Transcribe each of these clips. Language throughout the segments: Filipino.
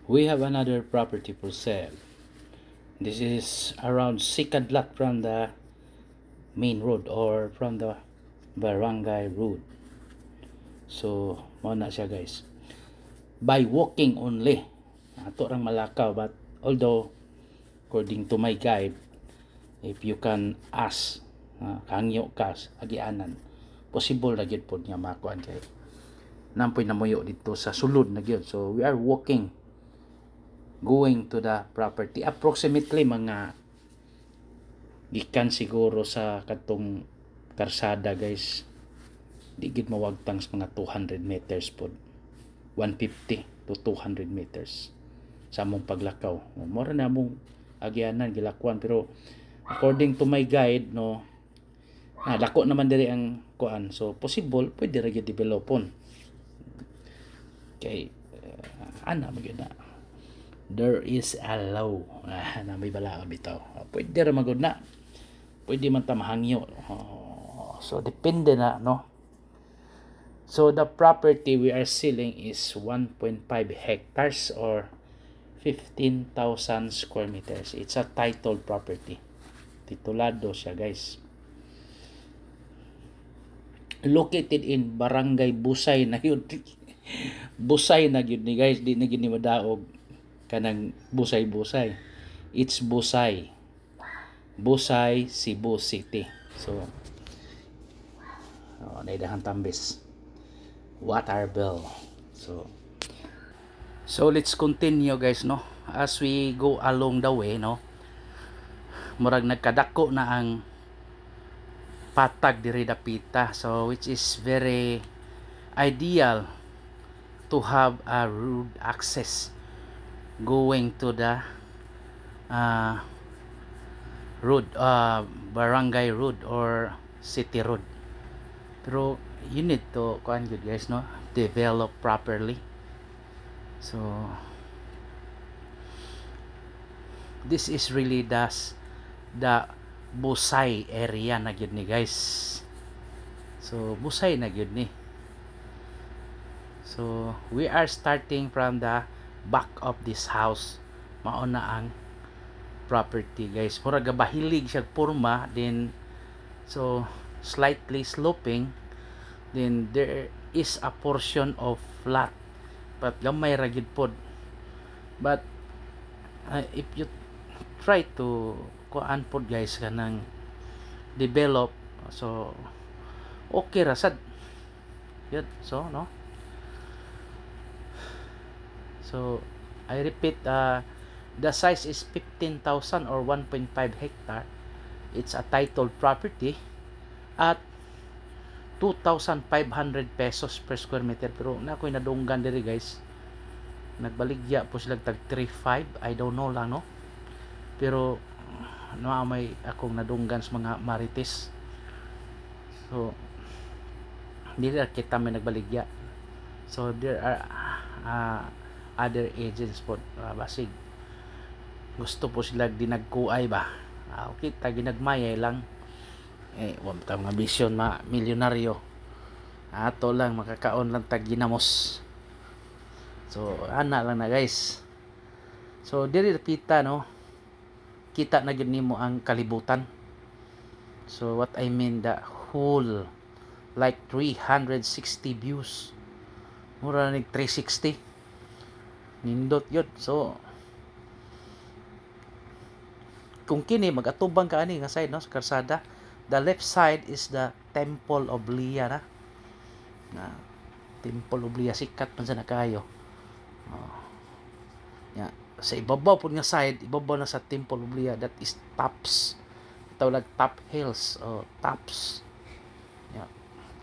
We have another property for sale. This is around second lot from the main road or from the barangay road. So mao na siya guys, by walking only. Ato rang malakaw, but although according to my guide, if you can ask kangyo kas agianan, possible na gyud pod nga makuan kay nampoy namuyo dito sa sulod na gyud. So we are walking going to the property, approximately mga gikan siguro sa katong karsada guys, di gid mawagtang mga 200 meters pod, 150 to 200 meters sa among paglakaw. Mora na mong agyanan gilakuan, pero according to my guide no, dako naman diri ang kuan, so possible pwede ra gyud developon kay ana magyud na there is a law na may bala bitaw. Pwede ra magud na, pwede man ta mahangyo. So depende na no. So the property we are selling is 1.5 hectares or 15,000 square meters. It's a titled property, titulado siya guys. Located in barangay Busay na yun. Busay na yun ni guys, di na gini madaog kanang Busay. It's Busay, Cebu City. So naidahan tambis water bill. So let's continue guys no, as we go along the way no. Murag nagkadako na ang patag diri dapita, so which is very ideal to have a road access going to the road, barangay road or city road. Pero you need to kuan good guys no, develop properly. So this is really the Busay area na gyud ni guys. So Busay na gyud ni. So we are starting from the back of this house. Mao na ang property guys. Mura gabahilig siya porma, then so slightly sloping, then there is a portion of flat but gamay ra gyud pod. But if you try to kuan pod guys kanang develop, so okay ra sad yun. So no, so I repeat, the size is 15,000 or 1.5 hectare. It's a titled property at 2,500 pesos per square meter. Pero na ako'y nadunggan diri guys, nagbaligya po sila tag 3.5, I don't know lang no, pero may akong nadunggan sa mga marites. So dili kita may nagbaligya. So there are other agents po, basig gusto po sila dinagkuay ba, okay ta ginagmayay lang wa ta mga vision milyonaryo, ato lang makakaon lang tag ginamos. So ana lang na guys. So diri pita no, kita na gyud nimo ang kalibutan. So what I mean, the whole like 360 views, mura nig 360 nindot yun. So kung kini magatubang ka ani nga side no, sa karsada, the left side is the Temple of Leah na Temple of Leah, sikat man sa nakayo. Sa ibabaw po nga side, ibabaw na sa Temple of Leah, that is Tops, tawag Top Hills o Tops.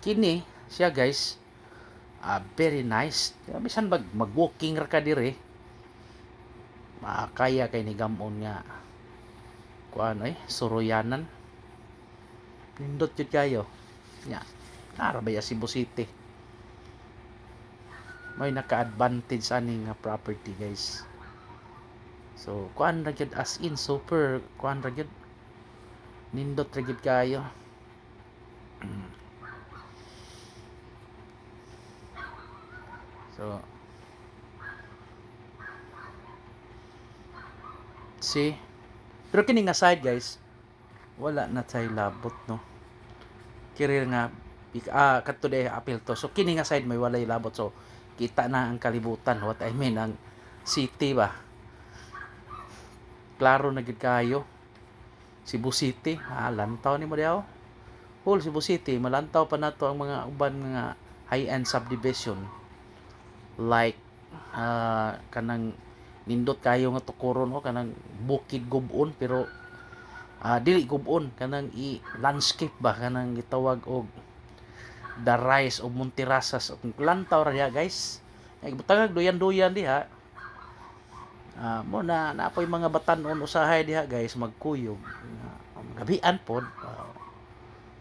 Kini siya guys, very nice. Bisan mag-walking ra ka dire, makakaya kay ni gamon nga kuan suroyanan, nindot jud kayo ara ba ya Cebu City. May naka-advantage ani nga property guys. So kuan ra gyud, as in super kuan ra gyud, nindot ra gyud kayo. So See? Pero kini nga side guys, wala na tay labot no. Kiri nga kadto day apil to. So kini nga side may walay labot. So kita na ang kalibutan. What I mean ang city ba. Klaro na gid kayo. Cebu City, lantaw ni mo diaw. Whole Cebu City, malantaw pa nato ang mga uban nga high-end subdivision like kanang nindot kayo nga tukuron o kanang bukid gubon pero dili gubon kanang landscape ba kanang gitawag og the rise of Monterasas lantaw ra diha guys ay butangag duyan-duyan diha mo na napoy mga batan-on usahay diha guys magkuyog gabian pod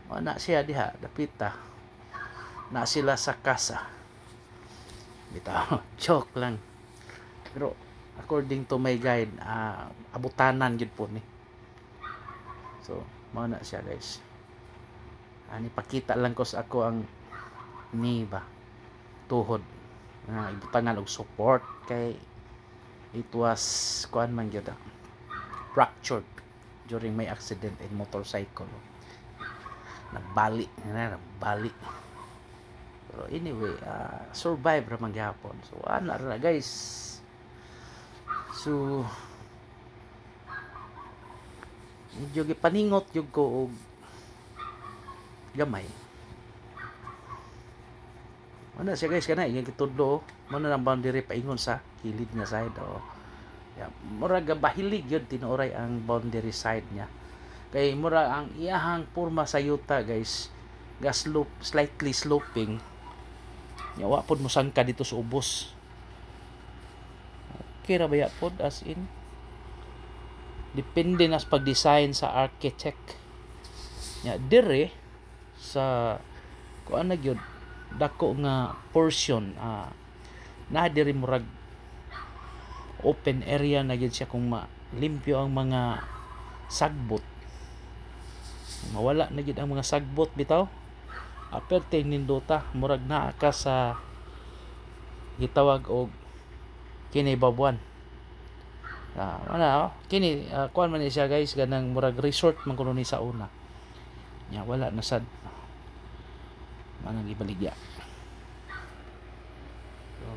na siya diha dapita na sila sa kasa bitaw joke lang pero according to my guide abutanan gid po ni so mao na siya guys ani pakita lang ko sa ako ang ni ba tuhod nga ibutangan og support kay it was kuan man gyud fractured during my accident in motorcycle nagbali pero anyway survive ra man gyapon so ana ra guys so medyo gipaningot yung ko og gamay ano siya guys kana yung kitudlo mo na lang boundary paingon sa kilid nga side murag bahilig yun tinuoray ang boundary side niya kay mura ang iyahang porma sa yuta guys slightly sloping yawa pod mo sangka dito sa ubos okay ra baya pod as in depende na sa pag-design sa architect nya dire sa kuan na gyud dako nga portion na diri murag open area na gyud siya kung malimpyo ang mga sagbot mawala na gyud ang mga sagbot bitaw aperte nindota murag naa ka sa gitawag og kini babuan kini kuan man ni siya guys ganang murag resort man kuno ni sa una nya wala na sad manang ibaligya so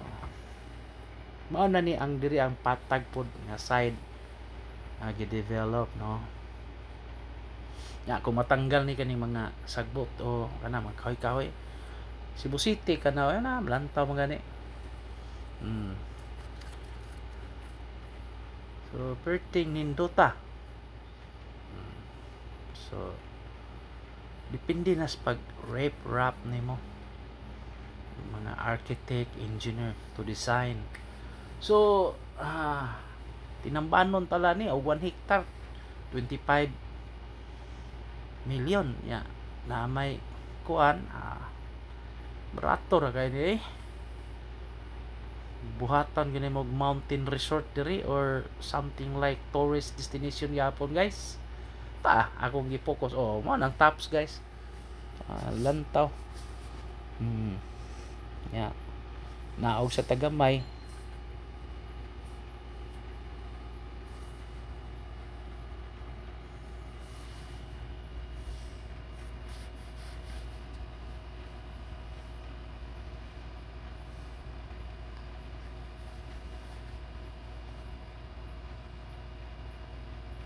mao na ni ang diri ang patag pod nga side gi-develop no nya kung matanggal ni kani mga sagbot o kana mga kahoy-kahoy Cebu City kana na lantaw man gani so perting nindota so depende na sa pag wrap nimo mga architect engineer to design so tinambanon tala ni 1 hectare 25 million na may kuan barato ra kay ni buhatan gani mo mountain resort diri or something like tourist destination yapon guys akong gi-focus mo nang tops guys lantaw naog sa tagamay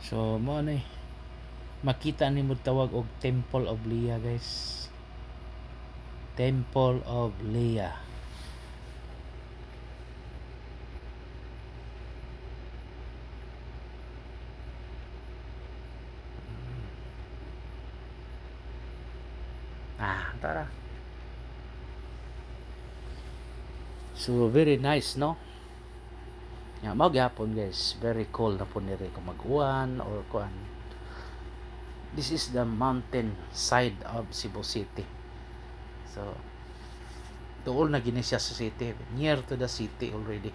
so mo ni makita ni mo tawag og Temple of Leah guys Temple of Leah tara so very nice no mao gyapon guys very cool na po nire kung mag-uwan or kuan this is the mountain side of Cebu City so dool na gini siya sa city near to the city already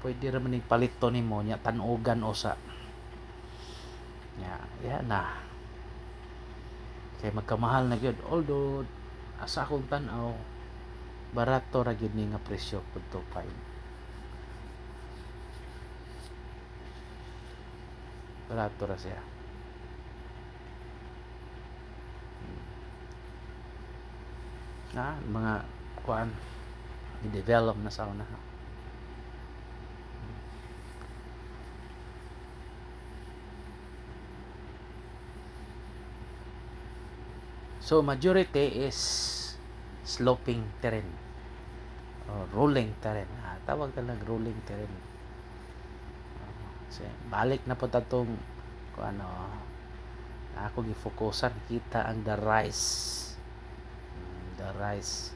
pwede ra man ning palito nimo nya tan-ogan usa na kay magkamahal na gyud although asa akong tan-aw barato ra gyud ni nga presyo pud to 5 barato ra siya. Mga kuan i-develop na sa una. So majority is sloping terrain or rolling terrain. Tawag talaga rolling terrain. So, balik na po tatong kung ano ako gifokusan, kita ang the rice. The rice.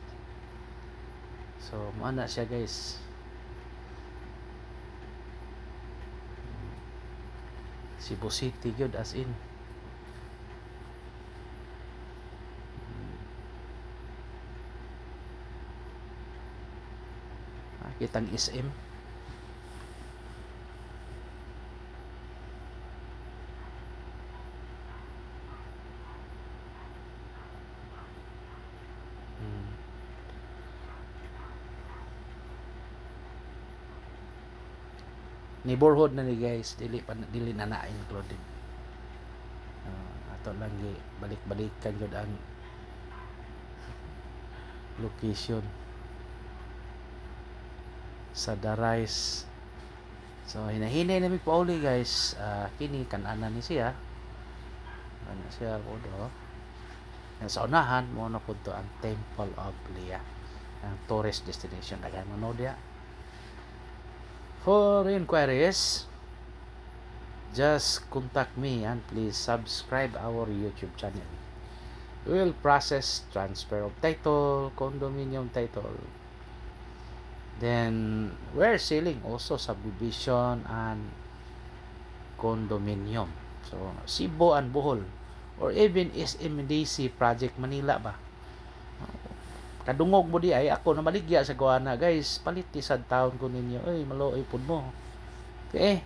So mao na siya guys. Cebu City gyud as in. Kitang SM. Neighborhood na ni guys, dili na included. Ato lang balik-balikan gyud ang location sa The Rice. So hinahinay na mi pauli guys. Kini kan-ana ni siya. Ano siya po do. Sa unahan mo na pud to ang Temple of Lea, ang tourist destination. Daghan mo dia. For inquiries, just contact me and please subscribe our YouTube channel. We will process transfer of title, condominium title. Then we're selling also subdivision and condominium. So Cebu and Bohol or even SMDC project Manila ba. Kadungog mo di ay ako na maligya sa gawana guys, palit sad taon ko ninyo. Ay maluoy pud mo. Okay.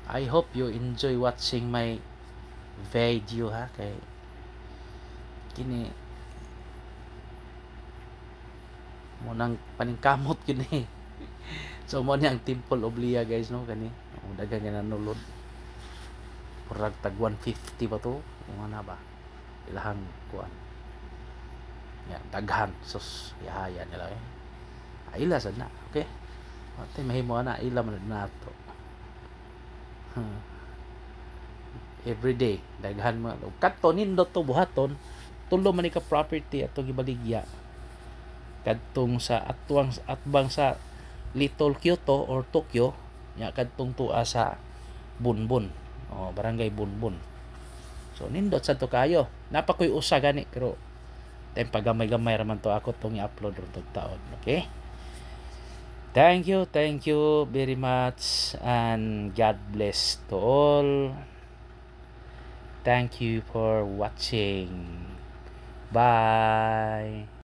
I hope you enjoy watching my video ha, kay kini mo nang paningkamot kini. So mo ni ang Temple of Lea guys no kani. Daghang nga nanulod. Murag tag 150 ba to? Ano ba? Ilahang kuan. Ya, daghan sus yahaya nila eh. Ila sad na, okay? Ate mahimo na ila man na to. Every day daghan mo kadto nindot to buhaton tulo man ka property ato gibaligya kadtong sa atbang sa Little Kyoto or Tokyo nya kadtong tua sa Bunbun barangay Bunbun. So nindot sa to kayo napakoy usa gani pero tay pagamay-gamay raman to ako tong i-upload ron tong taon. Okay, thank you very much and God bless to all. Thank you for watching. Bye.